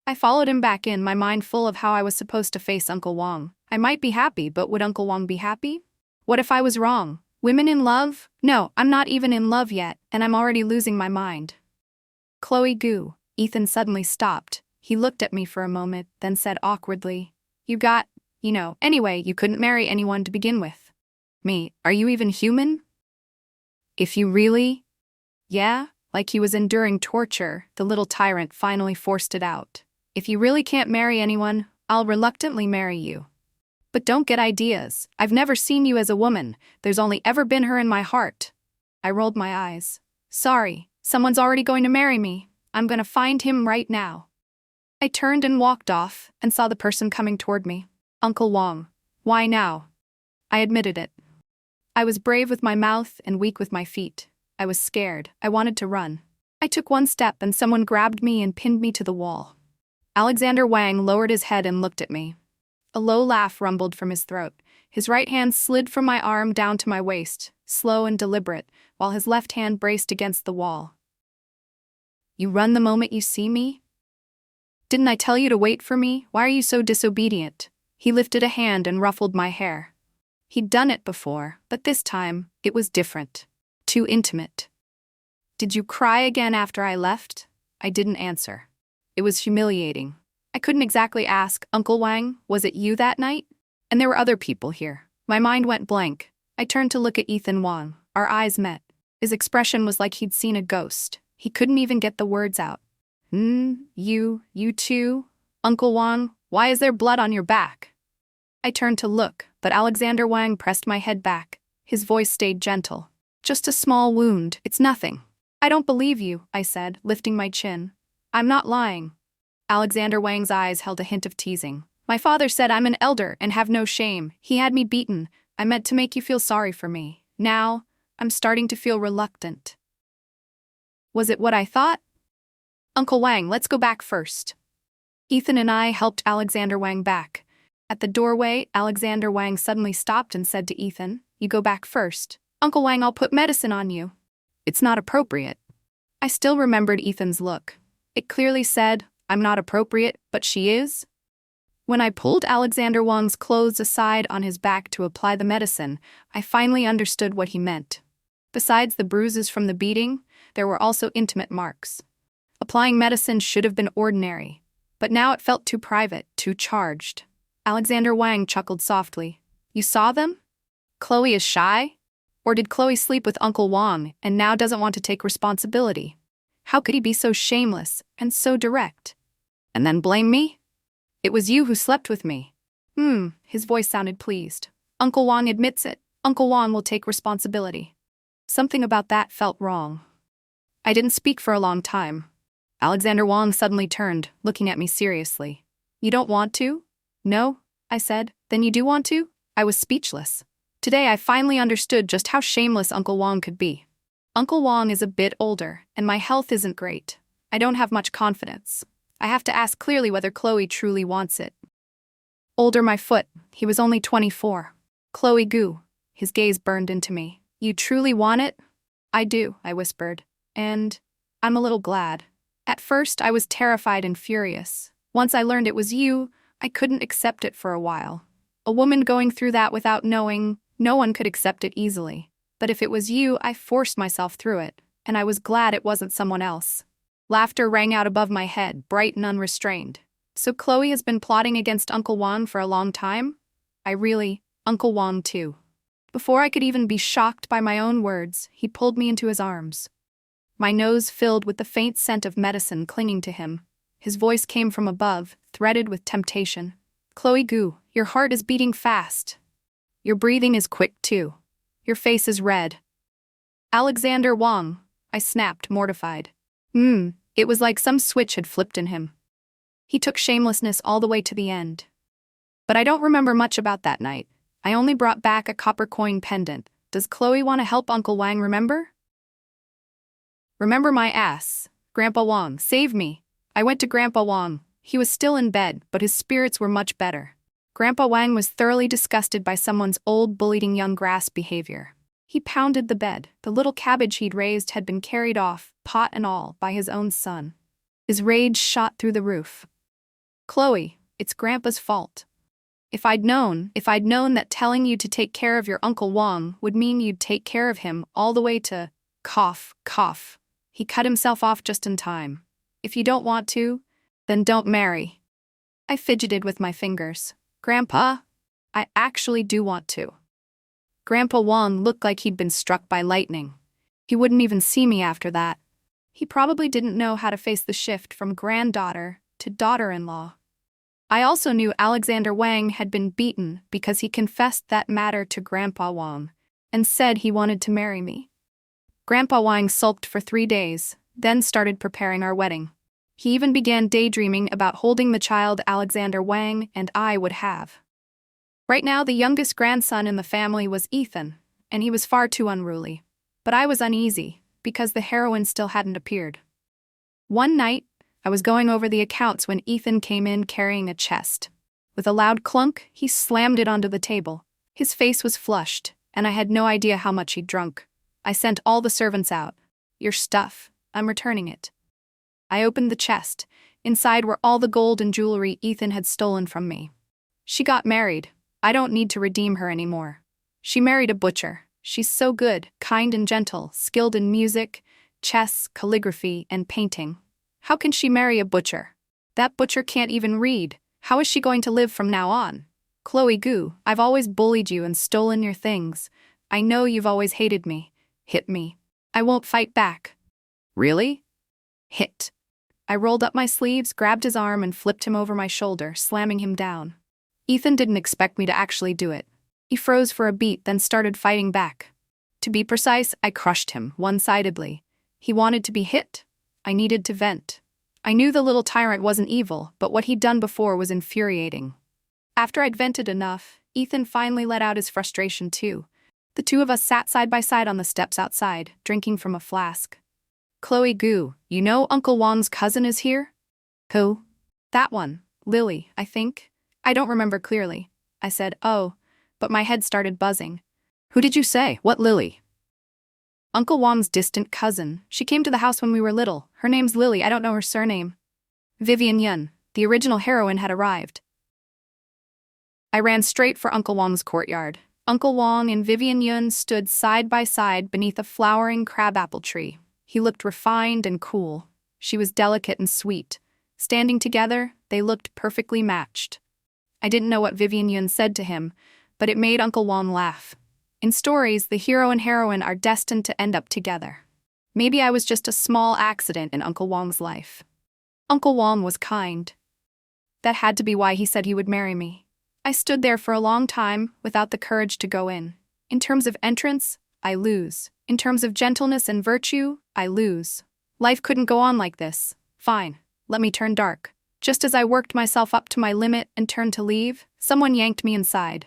I followed him back in, my mind full of how I was supposed to face Uncle Wang. I might be happy, but would Uncle Wang be happy? What if I was wrong? Women in love? No, I'm not even in love yet, and I'm already losing my mind. Chloe Gu. Ethan suddenly stopped. He looked at me for a moment, then said awkwardly, anyway, you couldn't marry anyone to begin with. Me, are you even human? If you really? Yeah, like he was enduring torture, the little tyrant finally forced it out. If you really can't marry anyone, I'll reluctantly marry you. But don't get ideas. I've never seen you as a woman. There's only ever been her in my heart. I rolled my eyes. Sorry, someone's already going to marry me. I'm going to find him right now. I turned and walked off and saw the person coming toward me. Uncle Wang. Why now? I admitted it. I was brave with my mouth and weak with my feet. I was scared. I wanted to run. I took one step and someone grabbed me and pinned me to the wall. Alexander Wang lowered his head and looked at me. A low laugh rumbled from his throat. His right hand slid from my arm down to my waist, slow and deliberate, while his left hand braced against the wall. You run the moment you see me? Didn't I tell you to wait for me? Why are you so disobedient? He lifted a hand and ruffled my hair. He'd done it before, but this time, it was different. Too intimate. Did you cry again after I left? I didn't answer. It was humiliating. I couldn't exactly ask, Uncle Wang, was it you that night? And there were other people here. My mind went blank. I turned to look at Ethan Wang. Our eyes met. His expression was like he'd seen a ghost. He couldn't even get the words out. You too? Uncle Wang, why is there blood on your back? I turned to look, but Alexander Wang pressed my head back. His voice stayed gentle. Just a small wound, it's nothing. I don't believe you, I said, lifting my chin. I'm not lying. Alexander Wang's eyes held a hint of teasing. My father said I'm an elder and have no shame. He had me beaten. I meant to make you feel sorry for me. Now, I'm starting to feel reluctant. Was it what I thought? Uncle Wang, let's go back first. Ethan and I helped Alexander Wang back. At the doorway, Alexander Wang suddenly stopped and said to Ethan, You go back first. Uncle Wang, I'll put medicine on you. It's not appropriate. I still remembered Ethan's look. It clearly said, I'm not appropriate, but she is. When I pulled Alexander Wang's clothes aside on his back to apply the medicine, I finally understood what he meant. Besides the bruises from the beating, there were also intimate marks. A Applying medicine should have been ordinary, but now it felt too private, too charged. Alexander Wang chuckled softly. You saw them? Chloe is shy? Or did Chloe sleep with Uncle Wang and now doesn't want to take responsibility? How could he be so shameless and so direct? And then blame me? It was you who slept with me. His voice sounded pleased. Uncle Wang admits it. Uncle Wang will take responsibility. Something about that felt wrong. I didn't speak for a long time. Alexander Wang suddenly turned, looking at me seriously. You don't want to? No, I said. Then you do want to? I was speechless. Today I finally understood just how shameless Uncle Wang could be. Uncle Wang is a bit older, and my health isn't great. I don't have much confidence. I have to ask clearly whether Chloe truly wants it. Older my foot, he was only 24. Chloe Gu. His gaze burned into me. You truly want it? I do, I whispered. And I'm a little glad. At first, I was terrified and furious. Once I learned it was you, I couldn't accept it for a while. A woman going through that without knowing, no one could accept it easily. But if it was you, I forced myself through it, and I was glad it wasn't someone else. Laughter rang out above my head, bright and unrestrained. So Chloe has been plotting against Uncle Wang for a long time? Uncle Wang too. Before I could even be shocked by my own words, he pulled me into his arms. My nose filled with the faint scent of medicine clinging to him. His voice came from above, threaded with temptation. Chloe Gu, your heart is beating fast. Your breathing is quick too. Your face is red. Alexander Wang, I snapped, mortified. It was like some switch had flipped in him. He took shamelessness all the way to the end. But I don't remember much about that night. I only brought back a copper coin pendant. Does Chloe want to help Uncle Wang remember? Remember my ass. Grandpa Wang, save me. I went to Grandpa Wang. He was still in bed, but his spirits were much better. Grandpa Wang was thoroughly disgusted by someone's old bullying young grass behavior. He pounded the bed. The little cabbage he'd raised had been carried off, pot and all, by his own son. His rage shot through the roof. Chloe, it's Grandpa's fault. If I'd known that telling you to take care of your Uncle Wang would mean you'd take care of him all the way to cough. He cut himself off just in time. If you don't want to, then don't marry. I fidgeted with my fingers. Grandpa, I actually do want to. Grandpa Wang looked like he'd been struck by lightning. He wouldn't even see me after that. He probably didn't know how to face the shift from granddaughter to daughter-in-law. I also knew Alexander Wang had been beaten because he confessed that matter to Grandpa Wang and said he wanted to marry me. Grandpa Wang sulked for 3 days, then started preparing our wedding. He even began daydreaming about holding the child Alexander Wang and I would have. Right now, the youngest grandson in the family was Ethan, and he was far too unruly. But I was uneasy, because the heroine still hadn't appeared. One night, I was going over the accounts when Ethan came in carrying a chest. With a loud clunk, he slammed it onto the table. His face was flushed, and I had no idea how much he'd drunk. I sent all the servants out. Your stuff. I'm returning it. I opened the chest. Inside were all the gold and jewelry Ethan had stolen from me. She got married. I don't need to redeem her anymore. She married a butcher. She's so good, kind and gentle, skilled in music, chess, calligraphy, and painting. How can she marry a butcher? That butcher can't even read. How is she going to live from now on? Chloe Gu, I've always bullied you and stolen your things. I know you've always hated me. Hit me. I won't fight back. Really? Hit. I rolled up my sleeves, grabbed his arm, and flipped him over my shoulder, slamming him down. Ethan didn't expect me to actually do it. He froze for a beat, then started fighting back. To be precise, I crushed him, one-sidedly. He wanted to be hit. I needed to vent. I knew the little tyrant wasn't evil, but what he'd done before was infuriating. After I'd vented enough, Ethan finally let out his frustration too. The two of us sat side by side on the steps outside, drinking from a flask. Chloe Gu, you know Uncle Wang's cousin is here? Who? That one. Lily, I think. I don't remember clearly. I said, oh, but my head started buzzing. Who did you say? What Lily? Uncle Wang's distant cousin. She came to the house when we were little. Her name's Lily, I don't know her surname. Vivian Yun, the original heroine, had arrived. I ran straight for Uncle Wang's courtyard. Uncle Wang and Vivian Yun stood side by side beneath a flowering crabapple tree. He looked refined and cool. She was delicate and sweet. Standing together, they looked perfectly matched. I didn't know what Vivian Yun said to him, but it made Uncle Wang laugh. In stories, the hero and heroine are destined to end up together. Maybe I was just a small accident in Uncle Wang's life. Uncle Wang was kind. That had to be why he said he would marry me. I stood there for a long time without the courage to go in. In terms of entrance, I lose. In terms of gentleness and virtue, I lose. Life couldn't go on like this. Fine, let me turn dark. Just as I worked myself up to my limit and turned to leave, someone yanked me inside.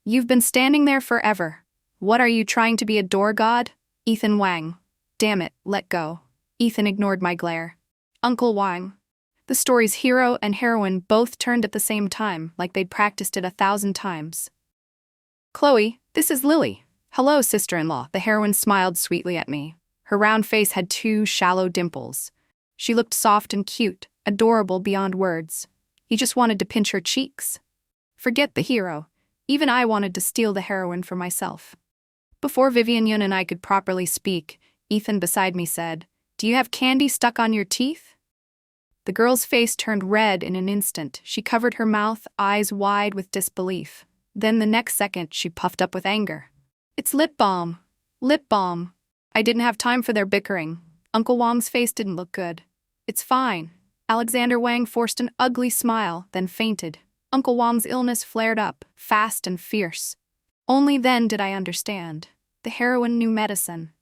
You've been standing there forever. What are you trying to be, a door god? Ethan Wang. Damn it, let go. Ethan ignored my glare. Uncle Wang. The story's hero and heroine both turned at the same time, like they'd practiced it 1,000 times. Chloe, this is Lily. Hello, sister-in-law. The heroine smiled sweetly at me. Her round face had 2 shallow dimples. She looked soft and cute, adorable beyond words. He just wanted to pinch her cheeks. Forget the hero. Even I wanted to steal the heroine for myself. Before Vivian Yun and I could properly speak, Ethan beside me said, "Do you have candy stuck on your teeth?" The girl's face turned red in an instant. She covered her mouth, eyes wide with disbelief. Then the next second, she puffed up with anger. "It's lip balm. Lip balm." I didn't have time for their bickering. Uncle Wang's face didn't look good. "It's fine." Alexander Wang forced an ugly smile, then fainted. Uncle Wang's illness flared up, fast and fierce. Only then did I understand. The heroine knew medicine.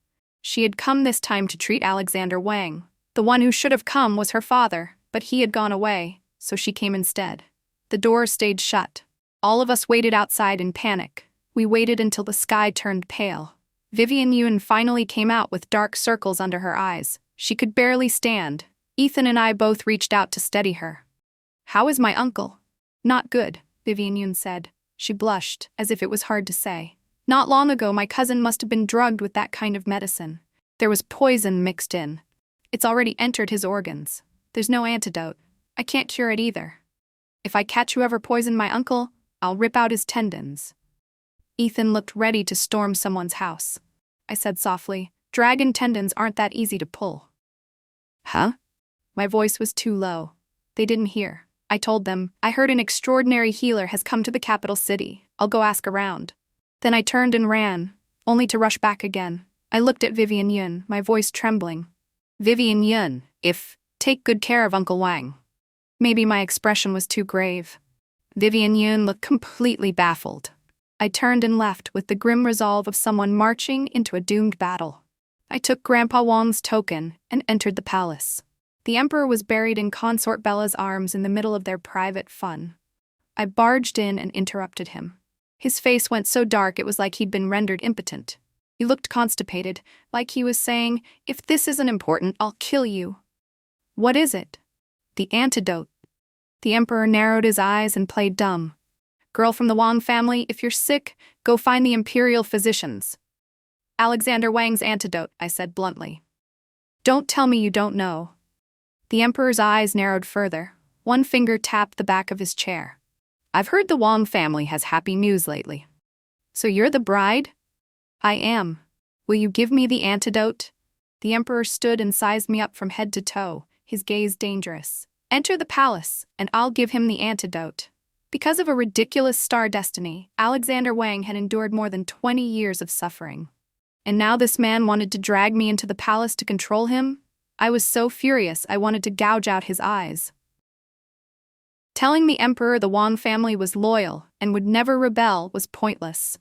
She had come this time to treat Alexander Wang. The one who should have come was her father, but he had gone away, so she came instead. The door stayed shut. All of us waited outside in panic. We waited until the sky turned pale. Vivian Yun finally came out with dark circles under her eyes. She could barely stand. Ethan and I both reached out to steady her. "How is my uncle?" "Not good," Vivian Yun said. She blushed, as if it was hard to say. "Not long ago my cousin must have been drugged with that kind of medicine. There was poison mixed in. It's already entered his organs. There's no antidote. I can't cure it either. If I catch whoever poisoned my uncle, I'll rip out his tendons." Ethan looked ready to storm someone's house. I said softly, "Dragon tendons aren't that easy to pull." "Huh?" My voice was too low. They didn't hear. I told them, "I heard an extraordinary healer has come to the capital city. I'll go ask around." Then I turned and ran, only to rush back again. I looked at Vivian Yun, my voice trembling. "Vivian Yun, take good care of Uncle Wang." Maybe my expression was too grave. Vivian Yun looked completely baffled. I turned and left with the grim resolve of someone marching into a doomed battle. I took Grandpa Wang's token and entered the palace. The emperor was buried in Consort Bella's arms in the middle of their private fun. I barged in and interrupted him. His face went so dark it was like he'd been rendered impotent. He looked constipated, like he was saying, "If this isn't important, I'll kill you." "What is it?" "The antidote." The emperor narrowed his eyes and played dumb. "Girl from the Wang family, if you're sick, go find the imperial physicians." "Alexander Wang's antidote," I said bluntly. "Don't tell me you don't know." The emperor's eyes narrowed further. One finger tapped the back of his chair. "I've heard the Wang family has happy news lately." "So you're the bride?" "I am. Will you give me the antidote?" The emperor stood and sized me up from head to toe, his gaze dangerous. "Enter the palace, and I'll give him the antidote." Because of a ridiculous star destiny, Alexander Wang had endured more than 20 years of suffering. And now this man wanted to drag me into the palace to control him? I was so furious I wanted to gouge out his eyes. Telling the emperor the Wang family was loyal and would never rebel was pointless.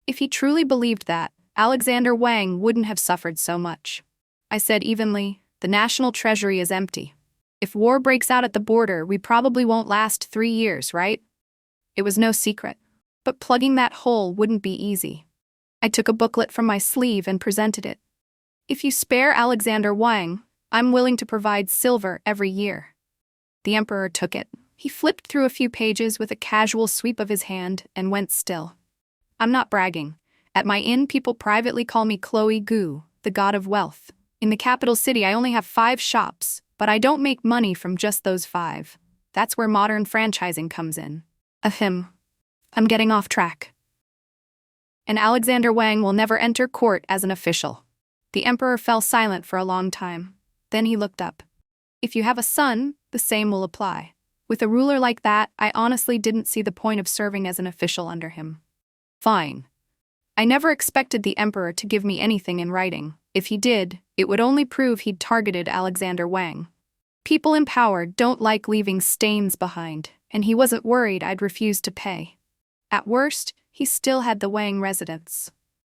If he truly believed that, Alexander Wang wouldn't have suffered so much. I said evenly, "The national treasury is empty. If war breaks out at the border, we probably won't last 3 years, right?" It was no secret. But plugging that hole wouldn't be easy. I took a booklet from my sleeve and presented it. "If you spare Alexander Wang, I'm willing to provide silver every year." The emperor took it. He flipped through a few pages with a casual sweep of his hand and went still. "I'm not bragging. At my inn, people privately call me Chloe Gu, the god of wealth. In the capital city, I only have 5 shops, but I don't make money from just those 5. That's where modern franchising comes in." Ahem. I'm getting off track. "And Alexander Wang will never enter court as an official." The emperor fell silent for a long time. Then he looked up. If you have a son, the same will apply. With a ruler like that, I honestly didn't see the point of serving as an official under him. Fine. I never expected the emperor to give me anything in writing. If he did, it would only prove he'd targeted Alexander Wang. People in power don't like leaving stains behind, and he wasn't worried I'd refuse to pay. At worst, he still had the Wang residence.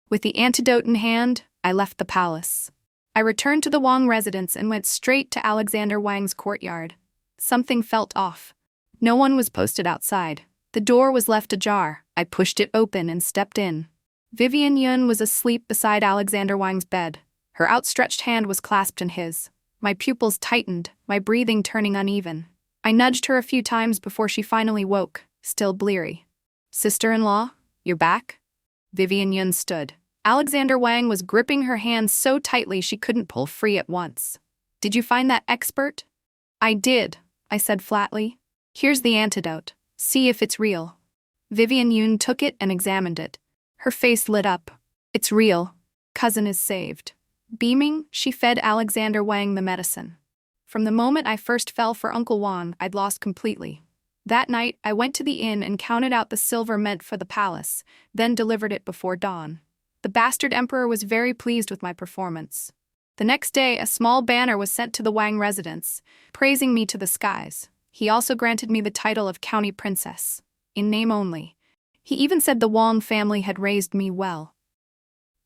With the antidote in hand, I left the palace. I returned to the Wang residence and went straight to Alexander Wang's courtyard. Something felt off. No one was posted outside. The door was left ajar. I pushed it open and stepped in. Vivian Yun was asleep beside Alexander Wang's bed. Her outstretched hand was clasped in his. My pupils tightened, my breathing turning uneven. I nudged her a few times before she finally woke, still bleary. "Sister-in-law, you're back?" Vivian Yun stood. Alexander Wang was gripping her hand so tightly she couldn't pull free at once. "Did you find that expert?" "I did," I said flatly. "Here's the antidote. See if it's real." Vivian Yun took it and examined it. Her face lit up. "It's real. Cousin is saved." Beaming, she fed Alexander Wang the medicine. From the moment I first fell for Uncle Wang, I'd lost completely. That night, I went to the inn and counted out the silver meant for the palace, then delivered it before dawn. The bastard emperor was very pleased with my performance. The next day, a small banner was sent to the Wang residence, praising me to the skies. He also granted me the title of county princess, in name only. He even said the Wang family had raised me well.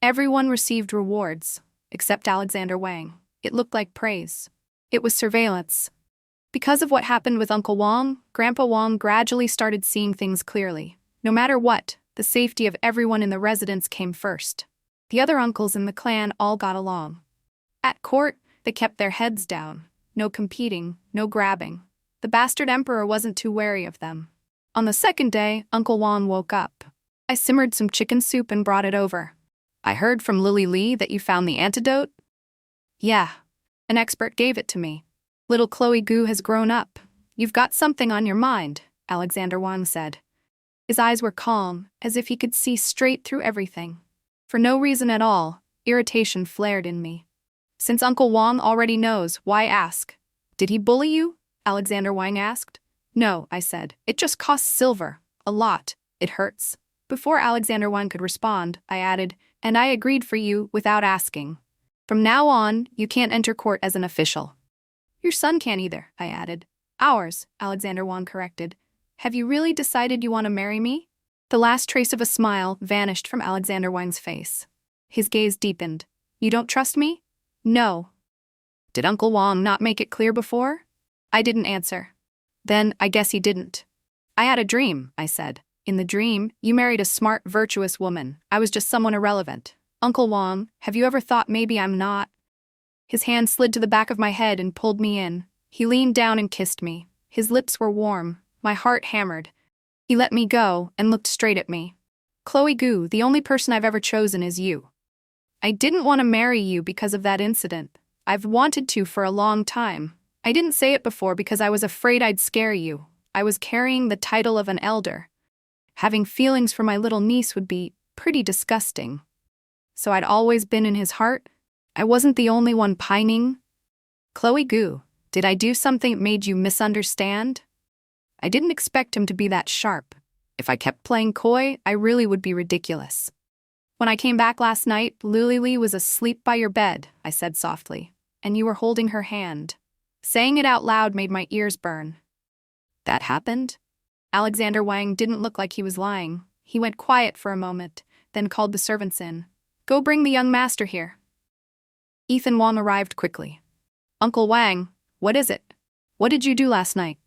Everyone received rewards, except Alexander Wang. It looked like praise. It was surveillance. Because of what happened with Uncle Wang, Grandpa Wang gradually started seeing things clearly. No matter what, the safety of everyone in the residence came first. The other uncles in the clan all got along. At court, they kept their heads down. No competing, no grabbing. The bastard emperor wasn't too wary of them. On the second day, Uncle Wang woke up. I simmered some chicken soup and brought it over. "I heard from Lily Lee that you found the antidote?" "Yeah. An expert gave it to me. Little Chloe Gu has grown up. You've got something on your mind," Alexander Wang said. His eyes were calm, as if he could see straight through everything. For no reason at all, irritation flared in me. Since Uncle Wang already knows, why ask? "Did he bully you?" Alexander Wang asked. "No," I said. "It just costs silver. A lot. It hurts." Before Alexander Wang could respond, I added, "And I agreed for you without asking. From now on, you can't enter court as an official." "Your son can't either," I added. "Ours," Alexander Wang corrected. "Have you really decided you want to marry me?" The last trace of a smile vanished from Alexander Wang's face. His gaze deepened. "You don't trust me?" "No." "Did Uncle Wang not make it clear before?" I didn't answer. "Then I guess he didn't." "I had a dream," I said. "In the dream, you married a smart, virtuous woman. I was just someone irrelevant. Uncle Wang, have you ever thought maybe I'm not?" His hand slid to the back of my head and pulled me in. He leaned down and kissed me. His lips were warm. My heart hammered. He let me go and looked straight at me. "Chloe Gu, the only person I've ever chosen is you. I didn't want to marry you because of that incident. I've wanted to for a long time. I didn't say it before because I was afraid I'd scare you. I was carrying the title of an elder. Having feelings for my little niece would be pretty disgusting. So I'd always been in his heart. I wasn't the only one pining." "Chloe Gu, did I do something that made you misunderstand?" I didn't expect him to be that sharp. If I kept playing coy, I really would be ridiculous. "When I came back last night, Lily Lee was asleep by your bed," I said softly, "and you were holding her hand." Saying it out loud made my ears burn. "That happened?" Alexander Wang didn't look like he was lying. He went quiet for a moment, then called the servants in. "Go bring the young master here." Ethan Wang arrived quickly. "Uncle Wang, what is it? What did you do last night?"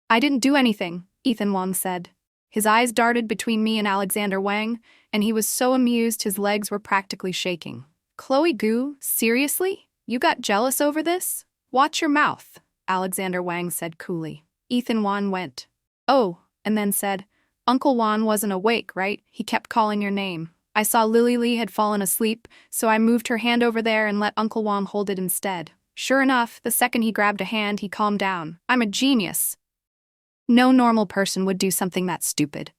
"I didn't do anything," Ethan Wang said. His eyes darted between me and Alexander Wang, and he was so amused his legs were practically shaking. "Chloe Gu, seriously? You got jealous over this? Watch your mouth," Alexander Wang said coolly. Ethan Wang went, "Oh," and then said, "Uncle Wang wasn't awake, right? He kept calling your name. I saw Lily Lee had fallen asleep, so I moved her hand over there and let Uncle Wang hold it instead. Sure enough, the second he grabbed a hand, he calmed down. I'm a genius. No normal person would do something that stupid."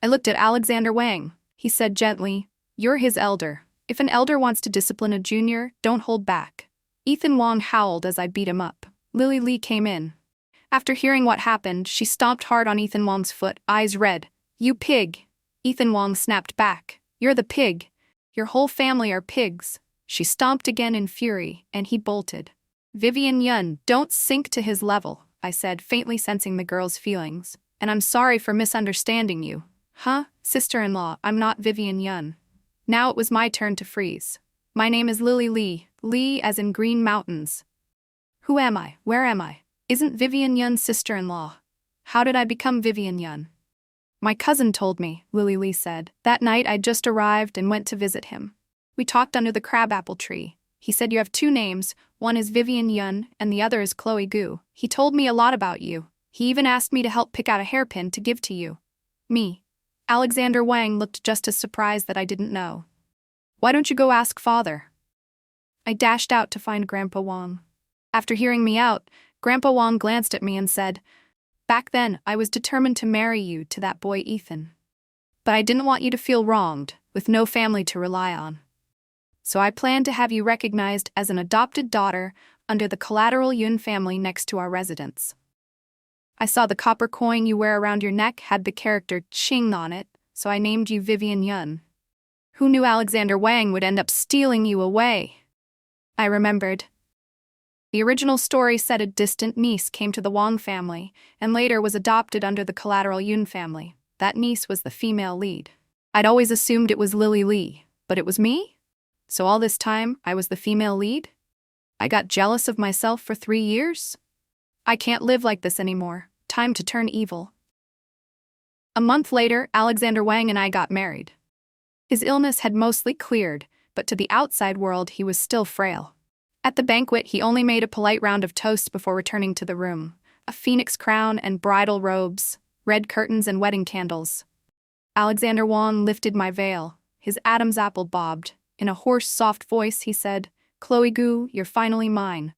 I looked at Alexander Wang. He said gently, "You're his elder. If an elder wants to discipline a junior, don't hold back. Ethan Wang howled as I beat him up. Lily Lee came in. After hearing what happened, she stomped hard on Ethan Wang's foot, eyes red. "You pig!" Ethan Wang snapped back. "You're the pig. Your whole family are pigs." She stomped again in fury, and he bolted. "Vivian Yun, don't sink to his level," I said, faintly sensing the girl's feelings. "And I'm sorry for misunderstanding you." "Huh, sister-in-law, I'm not Vivian Yun." Now it was my turn to freeze. "My name is Lily Lee, Lee as in Green Mountains." "Who am I? Where am I? Isn't Vivian Yun's sister-in-law? How did I become Vivian Yun?" "My cousin told me," Lily Lee said. "That night I'd just arrived and went to visit him. We talked under the crabapple tree. He said you have two names, one is Vivian Yun and the other is Chloe Gu. He told me a lot about you. He even asked me to help pick out a hairpin to give to you." "Me?" Alexander Wang looked just as surprised that I didn't know. "Why don't you go ask father?" I dashed out to find Grandpa Wang. After hearing me out, Grandpa Wang glanced at me and said, "Back then, I was determined to marry you to that boy Ethan. But I didn't want you to feel wronged, with no family to rely on. So I planned to have you recognized as an adopted daughter under the collateral Yun family next to our residence. I saw the copper coin you wear around your neck had the character Ching on it, so I named you Vivian Yun. Who knew Alexander Wang would end up stealing you away?" I remembered. The original story said a distant niece came to the Wang family and later was adopted under the collateral Yun family. That niece was the female lead. I'd always assumed it was Lily Lee, but it was me? So all this time, I was the female lead? I got jealous of myself for 3 years? I can't live like this anymore. Time to turn evil. A month later, Alexander Wang and I got married. His illness had mostly cleared, but to the outside world he was still frail. At the banquet, he only made a polite round of toasts before returning to the room. A phoenix crown and bridal robes, red curtains and wedding candles. Alexander Wang lifted my veil. His Adam's apple bobbed. In a hoarse, soft voice, he said, "Chloe Gu, you're finally mine."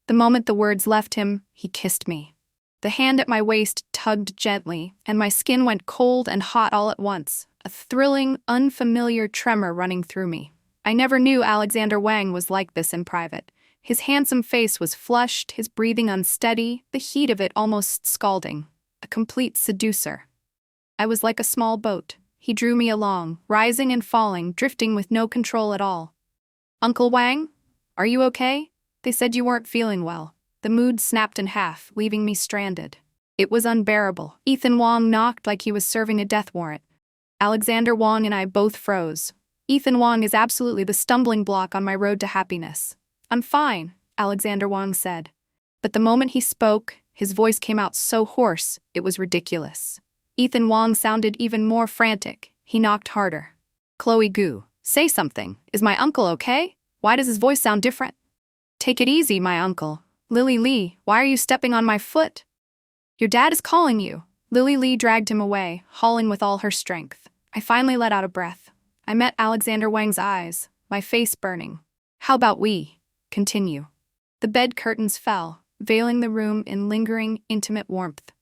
The moment the words left him, he kissed me. The hand at my waist tugged gently, and my skin went cold and hot all at once, a thrilling, unfamiliar tremor running through me. I never knew Alexander Wang was like this in private. His handsome face was flushed, his breathing unsteady, the heat of it almost scalding. A complete seducer. I was like a small boat. He drew me along, rising and falling, drifting with no control at all. "Uncle Wang? Are you okay? They said you weren't feeling well." The mood snapped in half, leaving me stranded. It was unbearable. Ethan Wang knocked like he was serving a death warrant. Alexander Wang and I both froze. Ethan Wang is absolutely the stumbling block on my road to happiness. "I'm fine," Alexander Wang said. But the moment he spoke, his voice came out so hoarse, it was ridiculous. Ethan Wang sounded even more frantic. He knocked harder. "Chloe Gu, say something. Is my uncle okay? Why does his voice sound different?" "Take it easy, my uncle." "Lily Lee, why are you stepping on my foot?" "Your dad is calling you." Lily Lee dragged him away, hauling with all her strength. I finally let out a breath. I met Alexander Wang's eyes, my face burning. "How about we continue?" The bed curtains fell, veiling the room in lingering, intimate warmth.